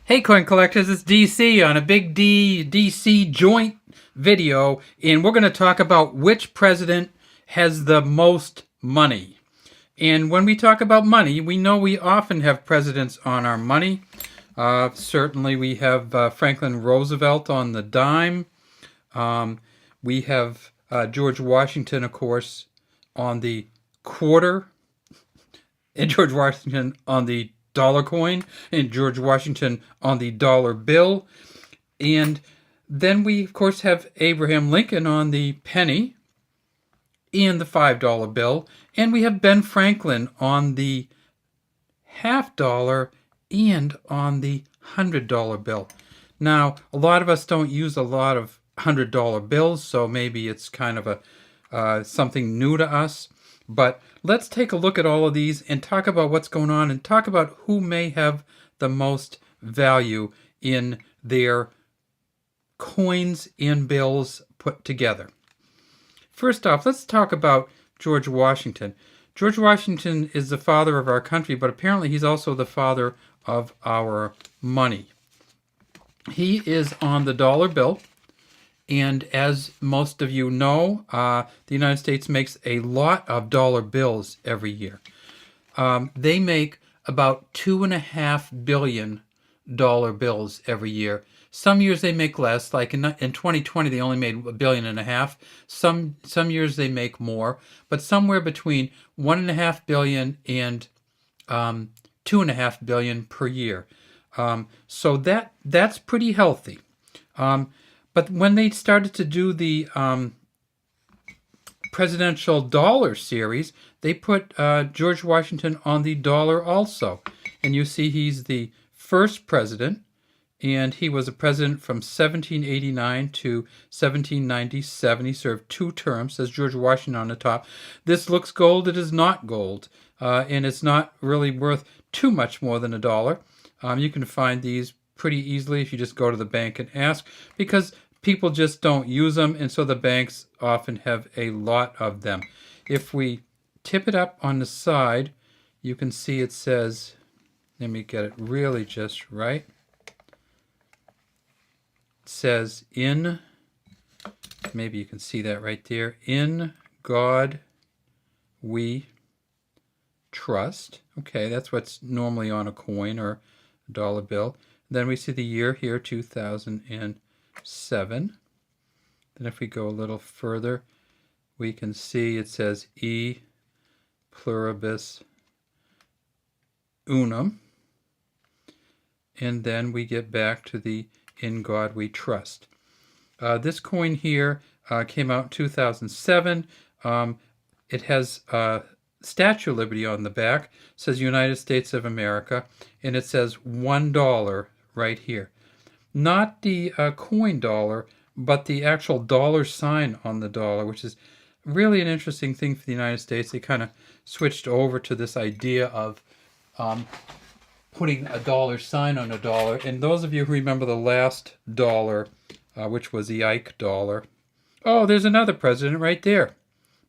Hey coin collectors, it's DC on a big DC joint video, and we're going to talk about which president has the most money. And when we talk about money, we know we often have presidents on our money. Certainly we have Franklin Roosevelt on the dime. We have George Washington, of course, on the quarter, and George Washington on the dollar coin, and George Washington on the dollar bill. And then we, of course, have Abraham Lincoln on the penny and the $5 bill. And we have Ben Franklin on the half dollar and on the $100 bill. Now, a lot of us don't use a lot of $100 bills, so maybe it's kind of a something new to us. But let's take a look at all of these and talk about what's going on and talk about who may have the most value in their coins and bills put together. First off, let's talk about George Washington. George Washington is the father of our country, but apparently he's also the father of our money. He is on the dollar bill. And as most of you know, the United States makes a lot of dollar bills every year. They make about $2.5 billion bills every year. Some years they make less, like in 2020 they only made $1.5 billion. Some years they make more, but somewhere between $1.5 billion and $2.5 billion per year. So that's pretty healthy. But when they started to do the presidential dollar series, they put George Washington on the dollar also. And you see he's the first president, and he was a president from 1789 to 1797. He served 2 terms, says George Washington on the top. This looks gold. It is not gold, and it's not really worth too much more than $1. You can find these pretty easily if you just go to the bank and ask, because people just don't use them, and so the banks often have a lot of them. If we tip it up on the side, you can see it says, let me get it really just right. It says, in, maybe you can see that right there, in God we trust. Okay, that's what's normally on a coin or a dollar bill. Then we see the year here, 2007. Then if we go a little further, we can see it says E pluribus unum. And then we get back to the in God we trust. This coin here came out in 2007. It has Statue of Liberty on the back. It says United States of America, and it says $1 right here. Not the coin dollar, but the actual dollar sign on the dollar, which is really an interesting thing for the United States. They kind of switched over to this idea of putting a dollar sign on a dollar. And those of you who remember the last dollar, which was the Ike dollar, oh, there's another president right there.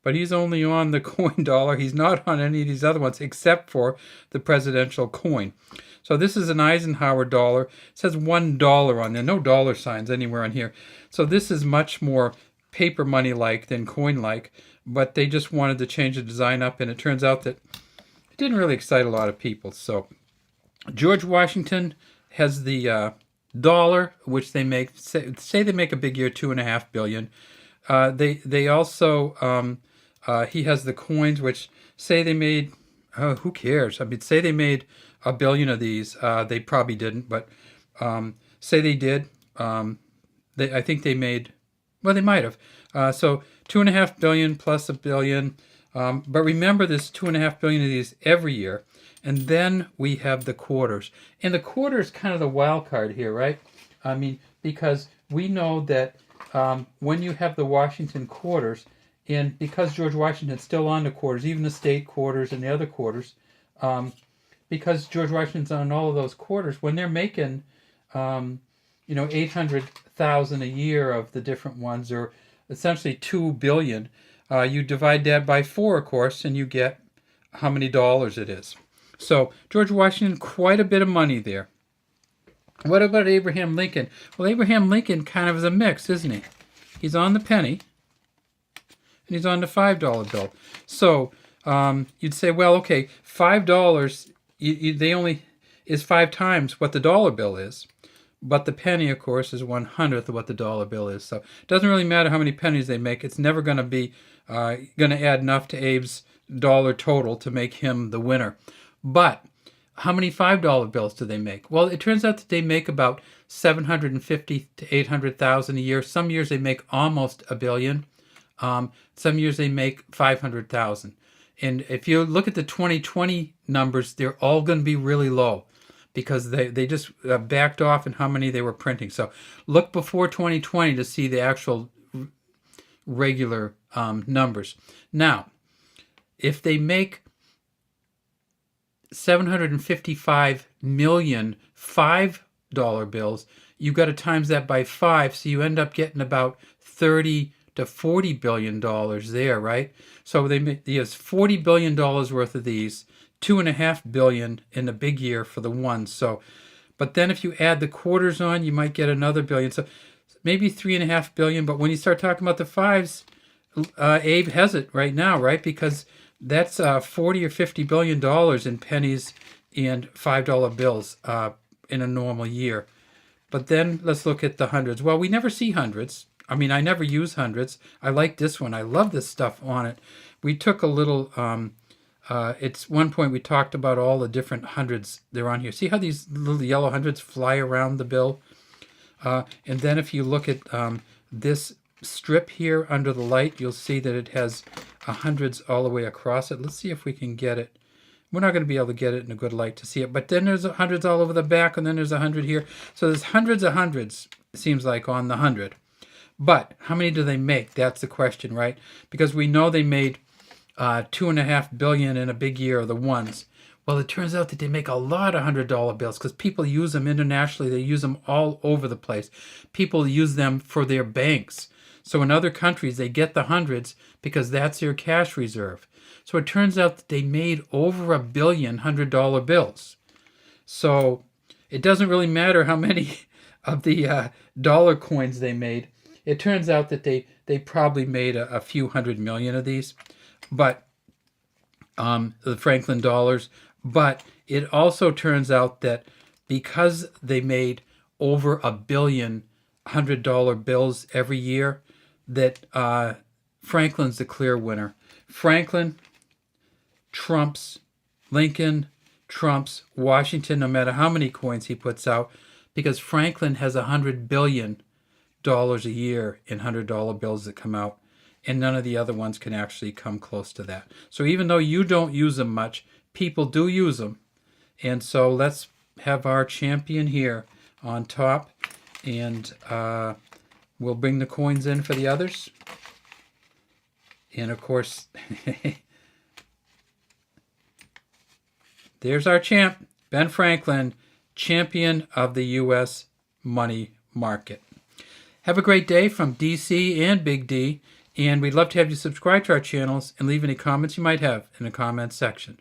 But he's only on the coin dollar. He's not on any of these other ones except for the presidential coin. So this is an Eisenhower dollar. It says $1 on there. No dollar signs anywhere on here. So this is much more paper money-like than coin-like. But they just wanted to change the design up, and it turns out that it didn't really excite a lot of people. So George Washington has the dollar, which they make, say they make a big year, $2.5 billion. They also he has the coins, which say they made, who cares? I mean, say they made $1 billion of these. They probably didn't, but say they did. I think they made, well, they might have. So $2.5 billion plus $1 billion. But remember, there's $2.5 billion of these every year. And then we have the quarters. And the quarter is kind of the wild card here, right? I mean, because we know that when you have the Washington quarters, and because George Washington's still on the quarters, even the state quarters and the other quarters, because George Washington's on all of those quarters, when they're making, 800,000 a year of the different ones, or essentially 2 billion, you divide that by 4, of course, and you get how many dollars it is. So George Washington, quite a bit of money there. What about Abraham Lincoln? Well, Abraham Lincoln kind of is a mix, isn't he? He's on the penny, and he's on the $5 bill. So you'd say, well, okay, $5, they only is 5 times what the dollar bill is. But the penny, of course, is 1/100th of what the dollar bill is. So it doesn't really matter how many pennies they make. It's never going to be going to add enough to Abe's dollar total to make him the winner. But how many $5 bills do they make? Well, it turns out that they make about 750 to 800,000 a year. Some years they make almost a billion. Some years they make 500,000. And if you look at the 2020 numbers, they're all going to be really low, because they just backed off in how many they were printing. So look before 2020 to see the actual regular numbers. Now, if they make 755 million $5 bills, you've got to times that by 5, so you end up getting about 30 to $40 billion there, right? So there's $40 billion worth of these. $2.5 billion in a big year for the ones. So, but then if you add the quarters on, you might get another billion. So maybe $3.5 billion. But when you start talking about the fives, Abe has it right now, right? Because that's $40 or $50 billion in pennies and $5 bills in a normal year. But then let's look at the hundreds. Well, we never see hundreds. I mean, I never use hundreds. I like this one. I love this stuff on it. We took a little. It's one point we talked about all the different hundreds they're on here. See how these little yellow hundreds fly around the bill? And then if you look at this strip here under the light, you'll see that it has hundreds all the way across it. Let's see if we can get it. We're not going to be able to get it in a good light to see it, but then there's hundreds all over the back, and then there's 100 here. So there's hundreds of hundreds, it seems like, on the 100. But how many do they make? That's the question, right? Because we know they made $2.5 billion in a big year of the ones. Well, it turns out that they make a lot of $100 bills because people use them internationally. They use them all over the place. People use them for their banks. So in other countries, they get the hundreds because that's their cash reserve. So it turns out that they made over 1 billion $100 bills. So it doesn't really matter how many of the dollar coins they made. It turns out that they probably made a few 100 million of these. But the Franklin dollars. But it also turns out that because they made over 1 billion $100 bills every year, that Franklin's the clear winner. Franklin trumps Lincoln, trumps Washington, no matter how many coins he puts out, because Franklin has $100 billion a year in $100 bills that come out. And none of the other ones can actually come close to that. So even though you don't use them much, people do use them. And so let's have our champion here on top. And we'll bring the coins in for the others. And of course, there's our champ, Ben Franklin, champion of the U.S. money market. Have a great day from DC and Big D. And we'd love to have you subscribe to our channels and leave any comments you might have in the comments section.